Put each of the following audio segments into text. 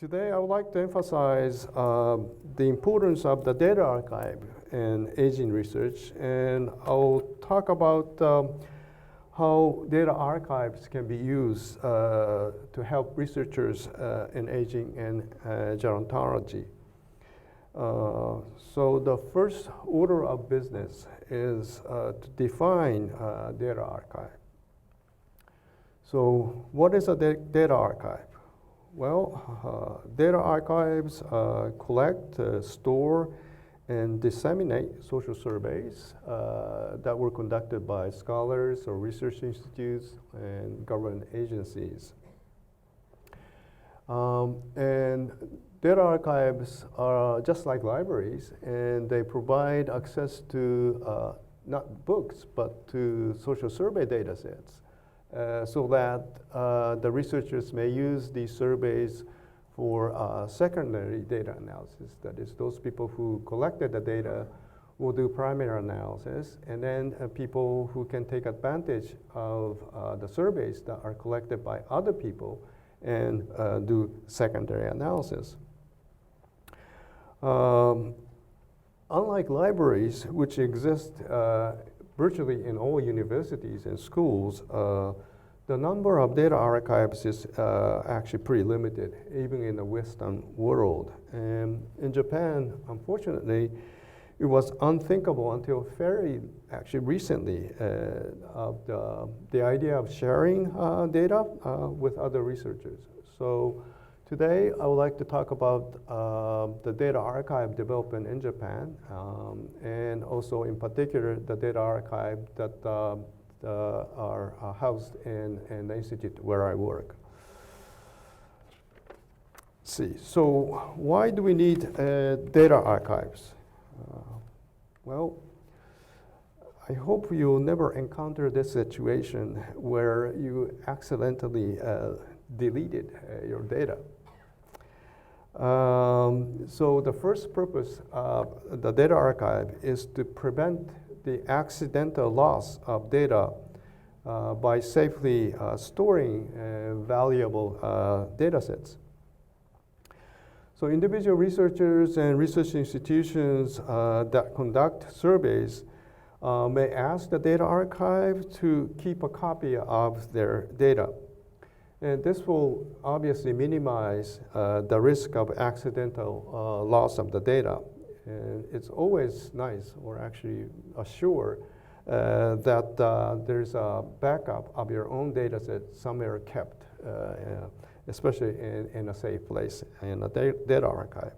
Today I would like to emphasize the importance of the data archive in aging research, and I'll talk about how data archives can be used to help researchers in aging and gerontology. So the first order of business is to define data archive. So what is a data archive? Well, data archives collect, store, and disseminate social surveys that were conducted by scholars or research institutes and government agencies. And data archives are just like libraries, and they provide access to not books, but to social survey data sets. So that the researchers may use these surveys for secondary data analysis. That is, those people who collected the data will do primary analysis, and then people who can take advantage of the surveys that are collected by other people and do secondary analysis. Unlike libraries, which exist virtually in all universities and schools, the number of data archives is actually pretty limited, even in the Western world. And in Japan, unfortunately, it was unthinkable until very actually recently of the idea of sharing data with other researchers. So today, I would like to talk about the data archive development in Japan, and also in particular, the data archive that are housed in the institute where I work. Let's see, so why do we need data archives? Well, I hope you'll never encounter this situation where you accidentally deleted your data. So the first purpose of the data archive is to prevent the accidental loss of data by safely storing valuable data sets. So individual researchers and research institutions that conduct surveys may ask the data archive to keep a copy of their data. And this will obviously minimize the risk of accidental loss of the data. And it's always nice, or actually assured, that there's a backup of your own data set somewhere kept, especially in a safe place in a data archive.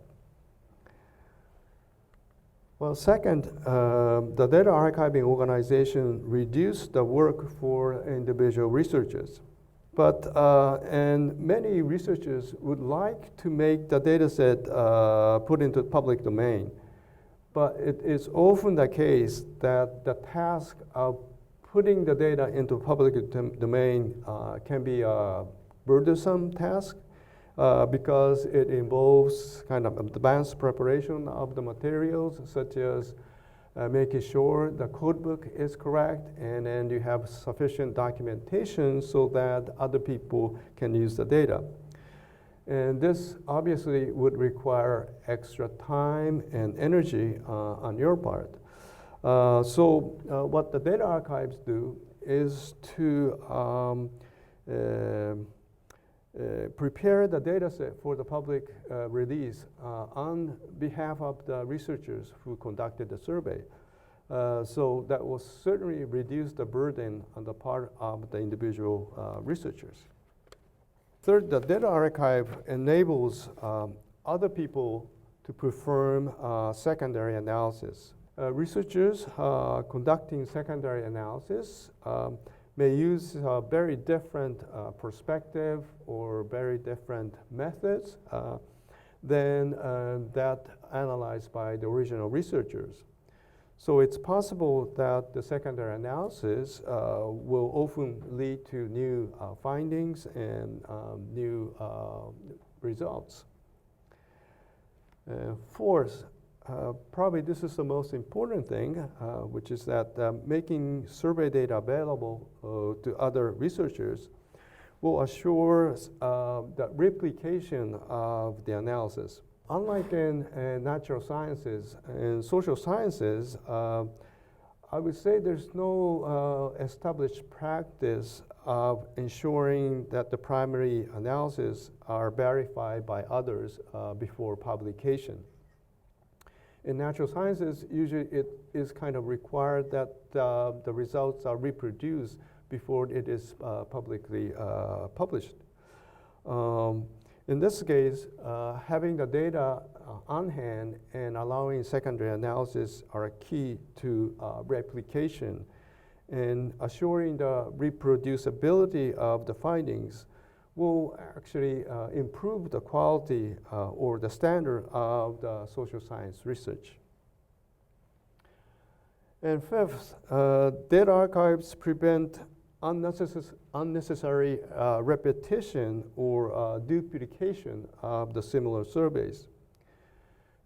Well, second, the data archiving organization reduced the work for individual researchers. But, and many researchers would like to make the data set put into public domain. But it is often the case that the task of putting the data into public domain can be a burdensome task because it involves kind of advanced preparation of the materials, such as making sure the codebook is correct, and then you have sufficient documentation so that other people can use the data. And this obviously would require extra time and energy on your part. So what the data archives do is to prepare the data set for the public release on behalf of the researchers who conducted the survey. So that will certainly reduce the burden on the part of the individual researchers. Third, the data archive enables other people to perform secondary analysis. Researchers conducting secondary analysis may use very different perspective or very different methods than that analyzed by the original researchers. So it's possible that the secondary analysis will often lead to new findings and new results. Fourth, probably this is the most important thing, which is that making survey data available to other researchers will assure the replication of the analysis. Unlike in natural sciences and social sciences, I would say there's no established practice of ensuring that the primary analyses are verified by others before publication. In natural sciences, usually it is kind of required that the results are reproduced before it is publicly published. In this case, having the data on hand and allowing secondary analysis are key to replication, and assuring the reproducibility of the findings will actually improve the quality or the standard of the social science research. And fifth, data archives prevent unnecessary repetition or duplication of the similar surveys.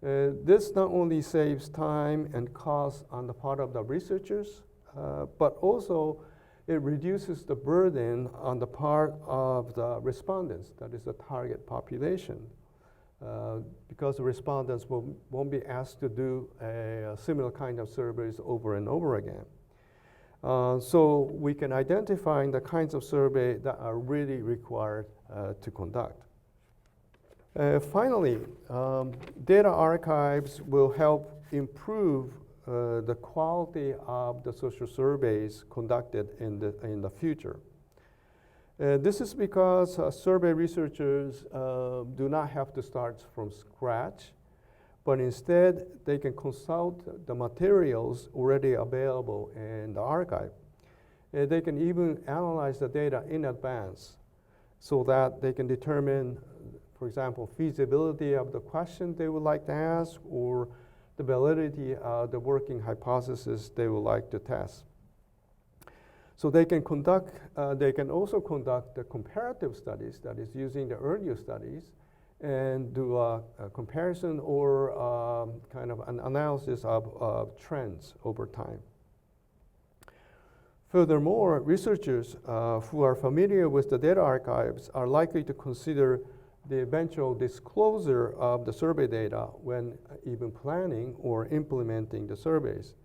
This not only saves time and cost on the part of the researchers, but also it reduces the burden on the part of the respondents, that is the target population, because the respondents won't be asked to do a similar kind of surveys over and over again. So we can identify the kinds of survey that are really required to conduct. Finally, data archives will help improve the quality of the social surveys conducted in the future. This is because survey researchers do not have to start from scratch, but instead they can consult the materials already available in the archive. They can even analyze the data in advance so that they can determine, for example, feasibility of the question they would like to ask, or the validity of the working hypothesis they would like to test. So they can also conduct the comparative studies, that is using the earlier studies, and do a comparison or kind of an analysis of trends over time. Furthermore, researchers who are familiar with the data archives are likely to consider the eventual disclosure of the survey data when even planning or implementing the surveys.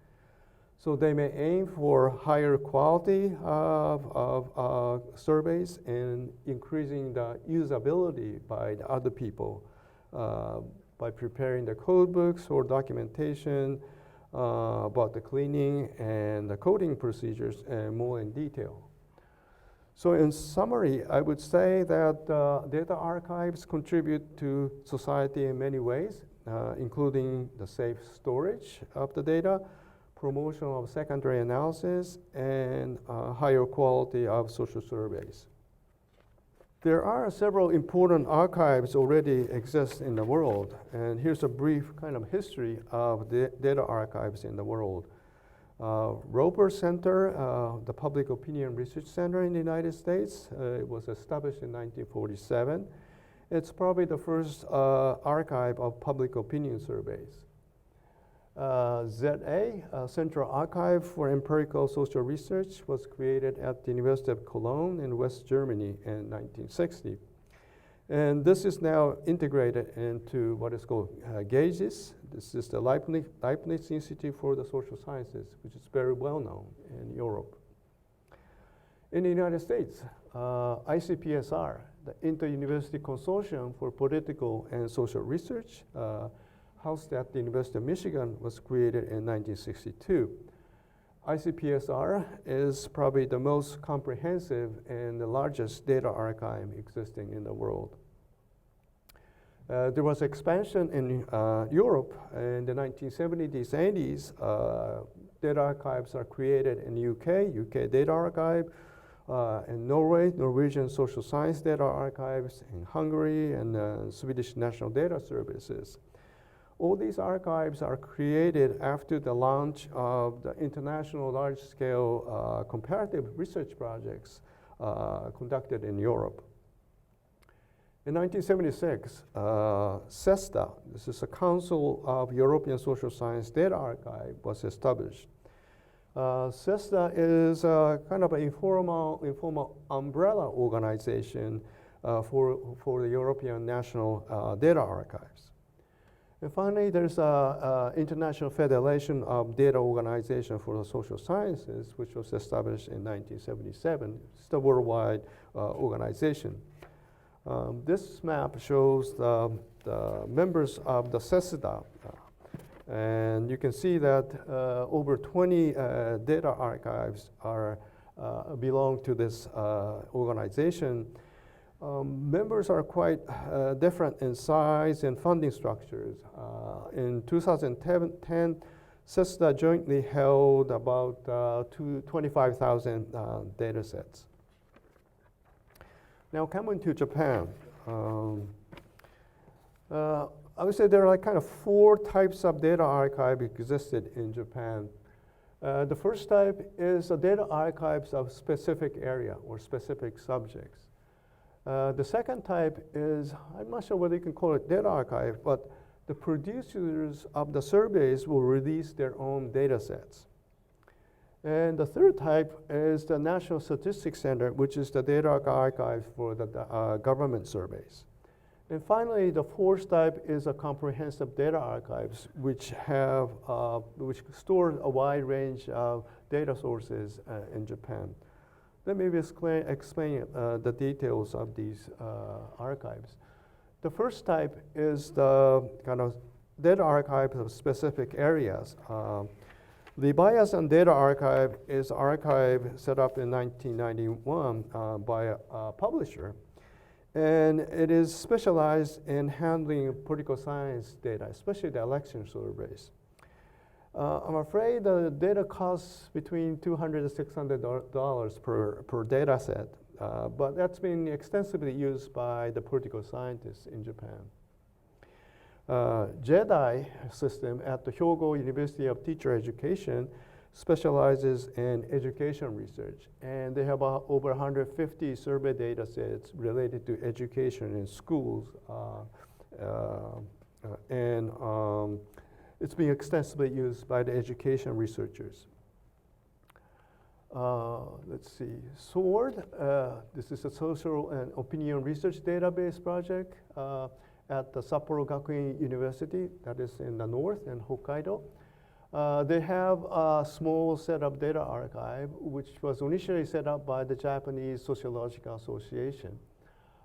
So they may aim for higher quality of surveys and increasing the usability by the other people by preparing the code books or documentation about the cleaning and the coding procedures and more in detail. So in summary, I would say that data archives contribute to society in many ways, including the safe storage of the data, promotion of secondary analysis, and higher quality of social surveys. There are several important archives already exist in the world, and here's a brief kind of history of the data archives in the world. Roper Center, the Public Opinion Research Center in the United States, it was established in 1947. It's probably the first archive of public opinion surveys. ZA, Central Archive for Empirical Social Research, was created at the University of Cologne in West Germany in 1960. And this is now integrated into what is called GAGES. This is the Leibniz Institute for the Social Sciences, which is very well known in Europe. In the United States, ICPSR, the Inter-University Consortium for Political and Social Research, housed at the University of Michigan, was created in 1962. ICPSR is probably the most comprehensive and the largest data archive existing in the world. There was expansion in Europe in the 1970s, 80s. Data archives are created in the UK Data Archive, in Norway, Norwegian Social Science Data Archives, in Hungary, and Swedish National Data Services. All these archives are created after the launch of the international large-scale comparative research projects conducted in Europe. In 1976, CESDA, this is a Council of European Social Science Data Archive, was established. SSJDA is kind of an informal umbrella organization for the European National Data Archives. And finally, there's an International Federation of Data Organization for the Social Sciences, which was established in 1977. It's the worldwide organization. This map shows the members of the SSJDA. And you can see that over 20 data archives belong to this organization. Members are quite different in size and funding structures. In 2010, SSJDA jointly held about 25,000 data sets. Now coming to Japan. I would say there are like kind of 4 types of data archive existed in Japan. The first type is the data archives of specific area or specific subjects. The second type is, I'm not sure whether you can call it data archive, but the producers of the surveys will release their own data sets. And the third type is the National Statistics Center, which is the data archive for the government surveys. And finally, the fourth type is a comprehensive data archives, which store a wide range of data sources in Japan. Let me explain the details of these archives. The first type is the kind of data archive of specific areas. The Bias-on Data Archive is an archive set up in 1991 by a publisher. And it is specialized in handling political science data, especially the election surveys. I'm afraid the data costs between $200 to $600 per data set, but that's been extensively used by the political scientists in Japan. JEDI system at the Hyogo University of Teacher Education specializes in education research, and they have over 150 survey data sets related to education in schools, and it's being extensively used by the education researchers. Let's see, SWORD, this is a social and opinion research database project at the Sapporo Gakuin University, that is in the north in Hokkaido. They have a small set of data archive, which was initially set up by the Japanese Sociological Association.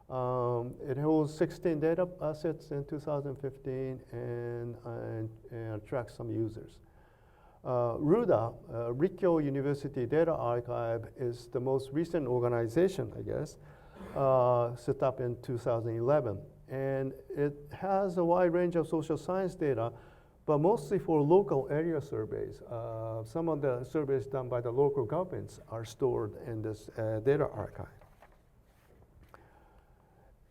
It holds 16 data sets in 2015 and attracts some users. RUDA, Rikkyo University Data Archive, is the most recent organization, I guess, set up in 2011. And it has a wide range of social science data, but mostly for local area surveys. Some of the surveys done by the local governments are stored in this data archive.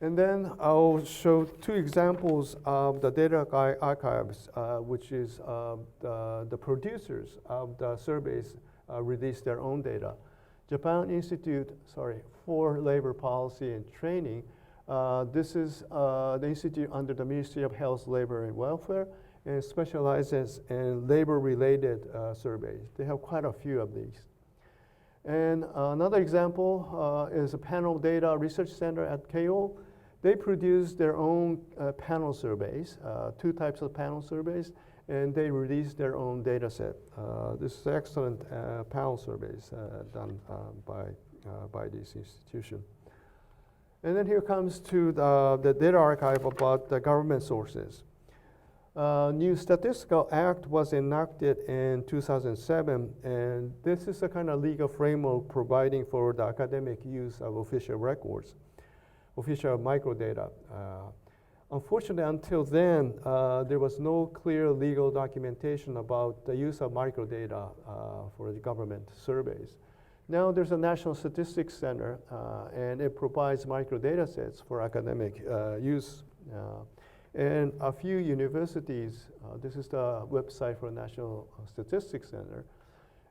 And then I'll show 2 examples of the data archives, which is the producers of the surveys release their own data. Japan Institute, for Labor Policy and Training. This is the institute under the Ministry of Health, Labor, and Welfare, and specializes in labor-related surveys. They have quite a few of these. And another example is a Panel Data Research Center at Keio. They produce their own panel surveys, 2 types of panel surveys, and they release their own data set. This is excellent panel surveys done by this institution. And then here comes to the data archive about the government sources. New Statistical Act was enacted in 2007, and this is a kind of legal framework providing for the academic use of official records, official microdata. Unfortunately, until then, there was no clear legal documentation about the use of microdata for the government surveys. Now there's a National Statistics Center, and it provides microdata sets for academic use. And a few universities, this is the website for National Statistics Center,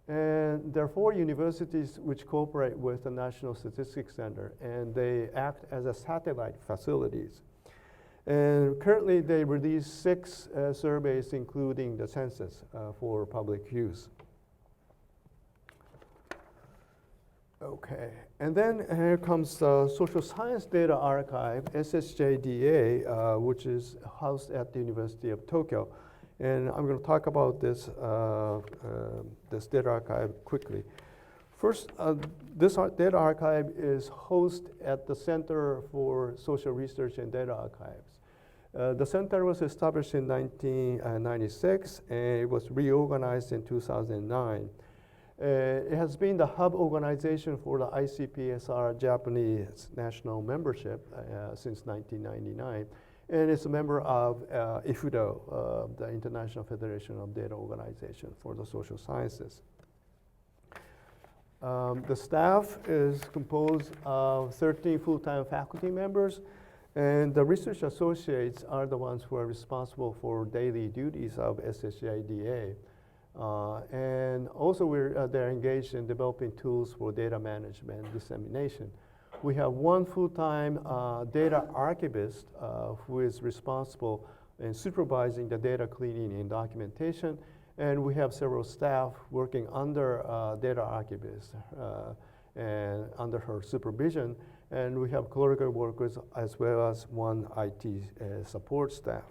and there are 4 universities which cooperate with the National Statistics Center, and they act as a satellite facilities. And currently they release 6 surveys, including the census, for public use. Okay, and then here comes the Social Science Data Archive, SSJDA, which is housed at the University of Tokyo. And I'm going to talk about this, this data archive quickly. First, this data archive is hosted at the Center for Social Research and Data Archives. The center was established in 1996, and it was reorganized in 2009. It has been the hub organization for the ICPSR Japanese national membership since 1999. And it's a member of IFUDO, the International Federation of Data Organization for the Social Sciences. The staff is composed of 13 full-time faculty members, and the research associates are the ones who are responsible for daily duties of SSJDA. And also they're engaged in developing tools for data management and dissemination. We have one full-time data archivist who is responsible in supervising the data cleaning and documentation. And we have several staff working under data archivist and under her supervision. And we have clerical workers as well as one IT support staff.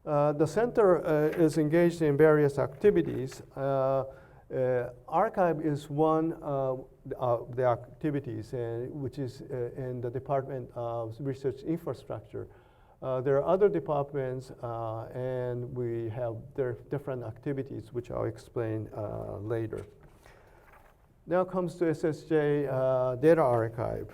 The center is engaged in various activities. Archive is one of the activities, which is in the Department of Research Infrastructure. There are other departments, and we have their different activities, which I'll explain later. Now comes to SSJ Data Archive.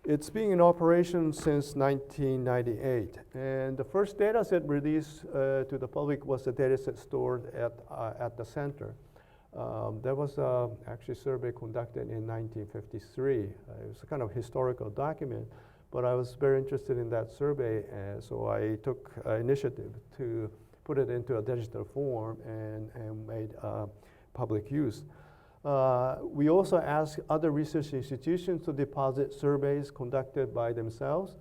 It's been in operation since 1998, and the first data set released to the public was a data set stored at the center. There was actually a survey conducted in 1953. It was a kind of historical document, but I was very interested in that survey, so I took initiative to put it into a digital form and made public use. We also asked other research institutions to deposit surveys conducted by themselves.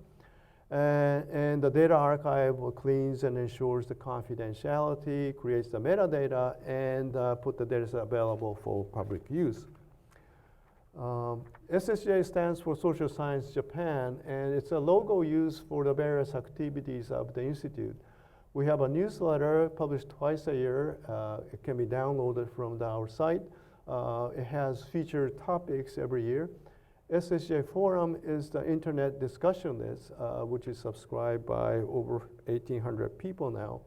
And the data archive cleans and ensures the confidentiality, creates the metadata, and put the data set available for public use. SSJ stands for Social Science Japan, and it's a logo used for the various activities of the institute. We have a newsletter published twice a year. It can be downloaded from our site. It has featured topics every year. SSJ Forum is the internet discussion list, which is subscribed by over 1,800 people now.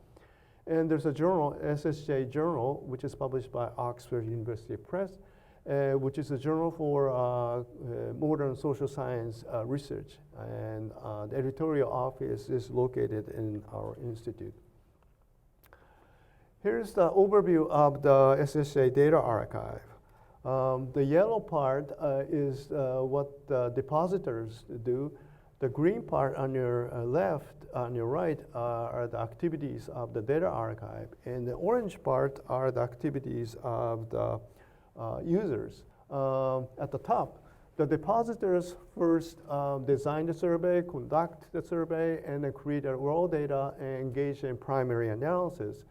And there's a journal, SSJ Journal, which is published by Oxford University Press, which is a journal for modern social science research. And the editorial office is located in our institute. Here's the overview of the SSJ Data Archive. The yellow part is what the depositors do. The green part on your left, on your right, are the activities of the data archive. And the orange part are the activities of the users. At the top, the depositors first design the survey, conduct the survey, and then create the raw data and engage in primary analysis.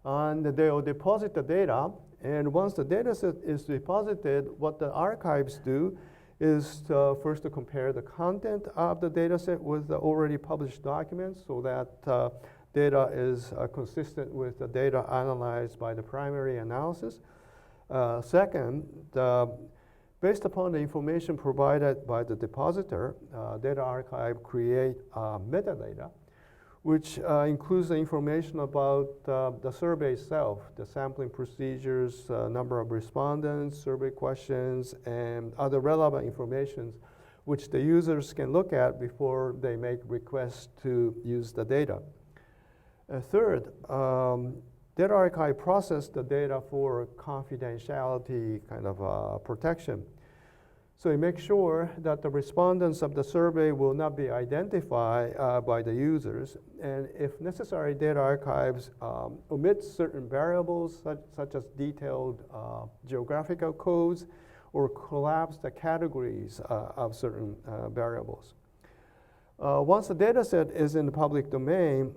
And they'll deposit the data, and once the data set is deposited, what the archives do is first to compare the content of the data set with the already published documents so that data is consistent with the data analyzed by the primary analysis. Second, based upon the information provided by the depositor, data archive create metadata, which includes the information about the survey itself, the sampling procedures, number of respondents, survey questions, and other relevant information which the users can look at before they make requests to use the data. Third, data archive process the data for confidentiality kind of protection. So we make sure that the respondents of the survey will not be identified by the users. And if necessary, data archives omit certain variables such as detailed geographical codes or collapse the categories of certain variables. Once the data set is in the public domain,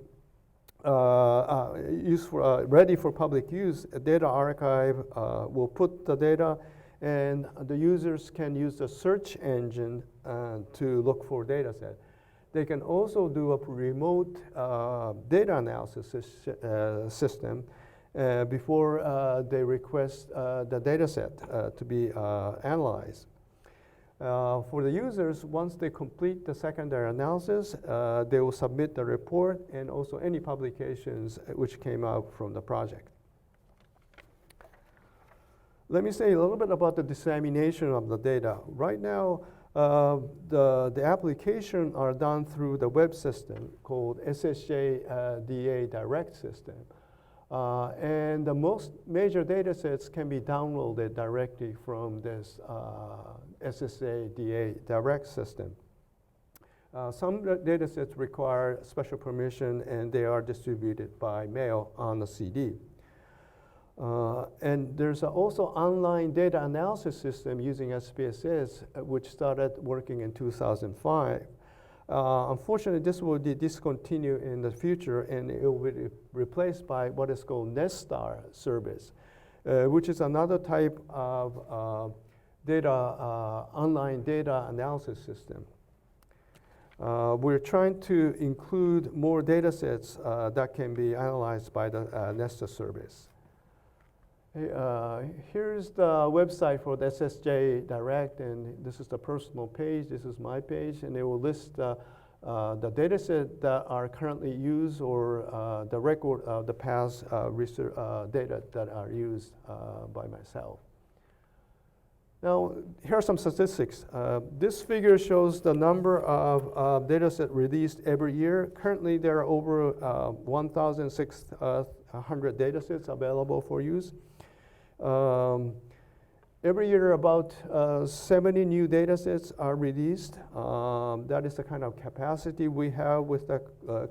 ready for public use, a data archive will put the data and the users can use the search engine to look for data set. They can also do a remote data analysis system before they request the data set to be analyzed. For the users, once they complete the secondary analysis, they will submit the report and also any publications which came out from the project. Let me say a little bit about the dissemination of the data. Right now, the application are done through the web system called SSJDA direct system. And the most major data sets can be downloaded directly from this SSJDA direct system. Some data sets require special permission and they are distributed by mail on a CD. And there's also online data analysis system using SPSS, which started working in 2005. Unfortunately, this will be discontinued in the future, and it will be replaced by what is called NetStar service, which is another type of online data analysis system. We're trying to include more data sets that can be analyzed by the NetStar service. Here's the website for the SSJ Direct, and this is the personal page. This is my page, and it will list the data set that are currently used or the record of the past research data that are used by myself. Now, here are some statistics. This figure shows the number of data sets released every year. Currently, there are over 1,600 data sets available for use. Every year, about 70 new data sets are released. That is the kind of capacity we have with the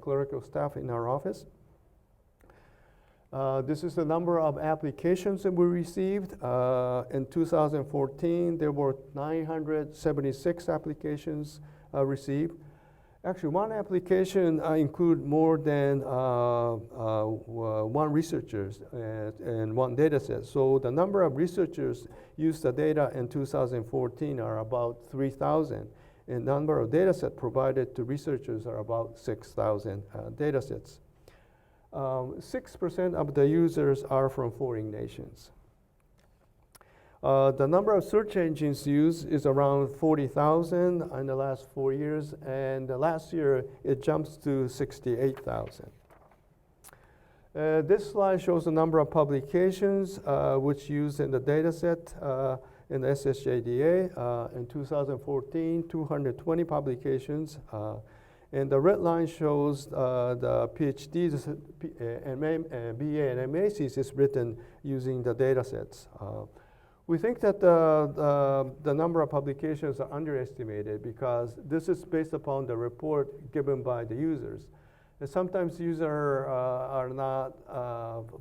clerical staff in our office. This is the number of applications that we received. In 2014, there were 976 applications received. Actually, one application include more than one researcher and one data set. So the number of researchers used the data in 2014 are about 3,000. And the number of data sets provided to researchers are about 6,000 data sets. 6% of the users are from foreign nations. The number of search engines used is around 40,000 in the last 4 years, and last year it jumps to 68,000. This slide shows the number of publications which used in the data set in the SSJDA. In 2014, 220 publications. And the red line shows the PhDs, BA, and MA thesis written using the data sets. We think that the number of publications are underestimated because this is based upon the report given by the users. And sometimes users are not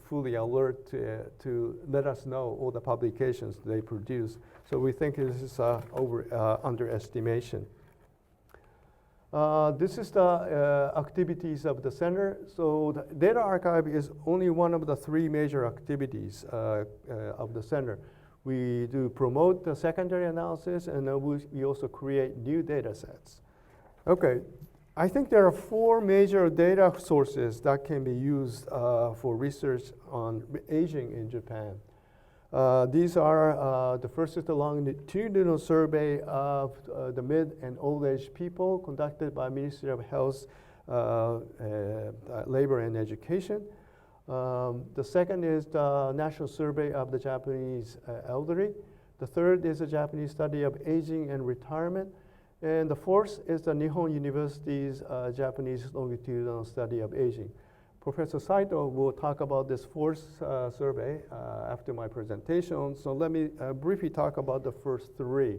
fully alert to let us know all the publications they produce. So we think this is underestimation. This is the activities of the center. So the data archive is only one of the 3 major activities of the center. We do promote the secondary analysis, and we also create new data sets. Okay, I think there are 4 major data sources that can be used for research on aging in Japan. These are, the first is the longitudinal survey of the mid and old age people conducted by Ministry of Health, Labor and Education. The second is the National Survey of the Japanese Elderly. The third is the Japanese Study of Aging and Retirement. And the fourth is the Nihon University's Japanese Longitudinal Study of Aging. Professor Saito will talk about this fourth survey after my presentation. So let me briefly talk about the first 3.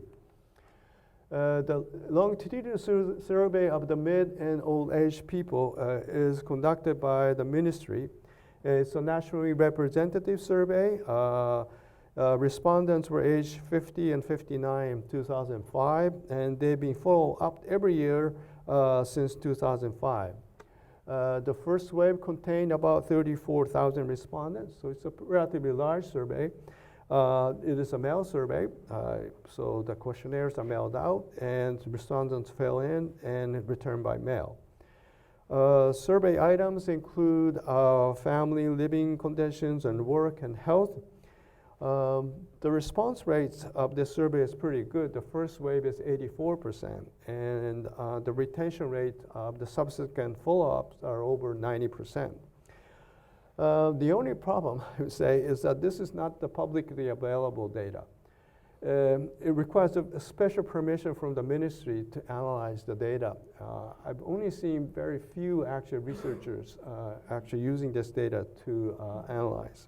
The longitudinal survey of the mid and old age people is conducted by the ministry. It's a nationally representative survey. Respondents were aged 50 and 59 in 2005, and they've been followed up every year since 2005. The first wave contained about 34,000 respondents, so it's a relatively large survey. It is a mail survey, so the questionnaires are mailed out and respondents fill in and return by mail. Survey items include family living conditions and work and health. The response rates of this survey is pretty good. The first wave is 84%, and the retention rate of the subsequent follow-ups are over 90%. The only problem, I would say, is that this is not the publicly available data. It requires a special permission from the ministry to analyze the data. I've only seen very few actual researchers actually using this data to analyze.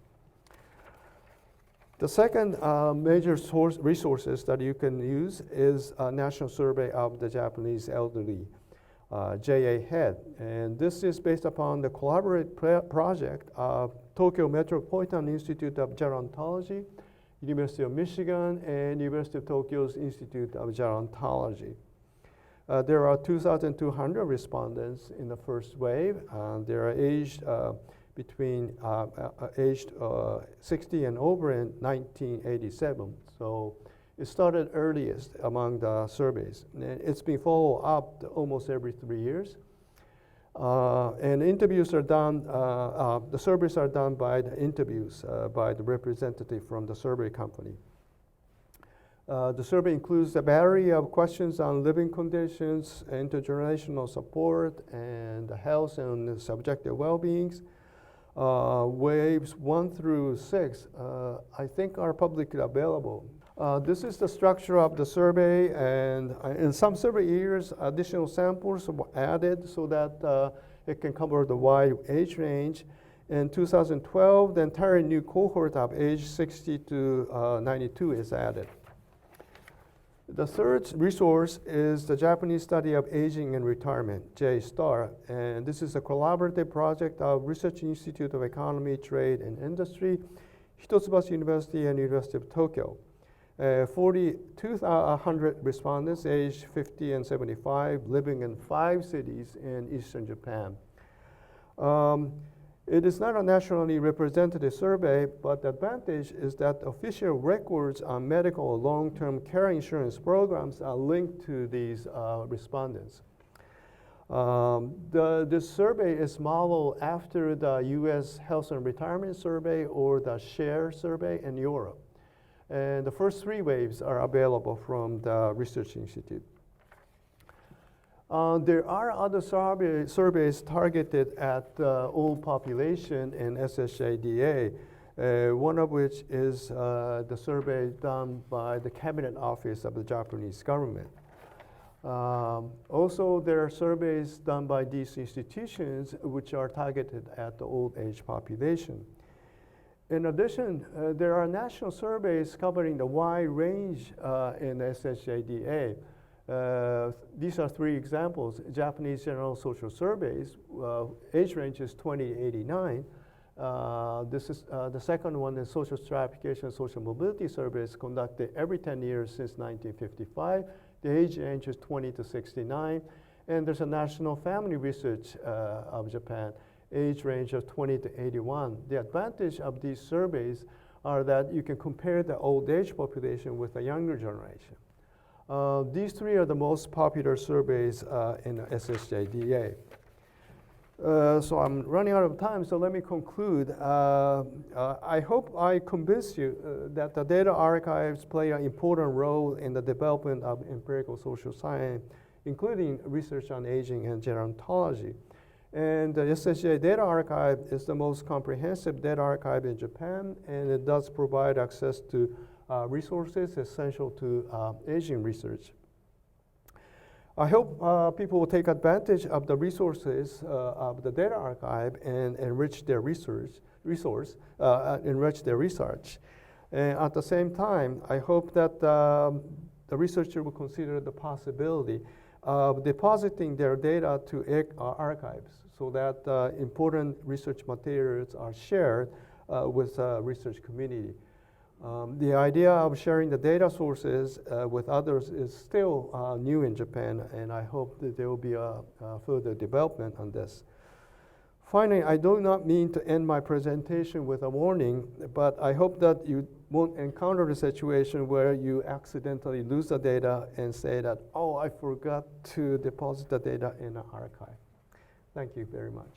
The second major resources that you can use is a national survey of the Japanese elderly, JA-HEAD. And this is based upon the collaborative project of Tokyo Metropolitan Institute of Gerontology, University of Michigan, and University of Tokyo's Institute of Gerontology. There are 2,200 respondents in the first wave. They are aged between aged 60 and over in 1987. So it started earliest among the surveys. And it's been followed up almost every 3 years. And interviews are done, the surveys are done by the interviews by the representative from the survey company. The survey includes a battery of questions on living conditions, intergenerational support, and health and subjective well-beings. Waves 1 through 6, I think, are publicly available. This is the structure of the survey, and in some survey years, additional samples were added so that it can cover the wide age range. In 2012, the entire new cohort of age 60 to 92 is added. The third resource is the Japanese Study of Aging and Retirement, J-STAR, and this is a collaborative project of Research Institute of Economy, Trade, and Industry, Hitotsubashi University, and University of Tokyo. 4,200 respondents aged 50 and 75 living in 5 cities in eastern Japan. It is not a nationally representative survey, but the advantage is that official records on medical or long-term care insurance programs are linked to these respondents. This survey is modeled after the US Health and Retirement Survey or the SHARE survey in Europe. And the first 3 waves are available from the Research Institute. There are other surveys targeted at the old population in SSJDA, one of which is the survey done by the Cabinet Office of the Japanese government. Also, there are surveys done by these institutions which are targeted at the old age population. In addition, there are national surveys covering the wide range in SSJDA. These are 3 examples. Japanese General Social Surveys, age range is 20 to 89. This is the second one is Social Stratification and Social Mobility Surveys conducted every 10 years since 1955. The age range is 20 to 69. And there's a National Family Research of Japan, age range of 20 to 81. The advantage of these surveys are that you can compare the old age population with the younger generation. These 3 are the most popular surveys in SSJDA. So I'm running out of time, so let me conclude. I hope I convinced you that the data archives play an important role in the development of empirical social science, including research on aging and gerontology. And the SSJDA Data Archive is the most comprehensive data archive in Japan, and it does provide access to resources essential to aging research. I hope people will take advantage of the resources of the data archive and enrich their research. And at the same time, I hope that the researcher will consider the possibility of depositing their data to archives so that important research materials are shared with the research community. The idea of sharing the data sources with others is still new in Japan, and I hope that there will be a further development on this. Finally, I do not mean to end my presentation with a warning, but I hope that you won't encounter the situation where you accidentally lose the data and say that, oh, I forgot to deposit the data in an archive. Thank you very much.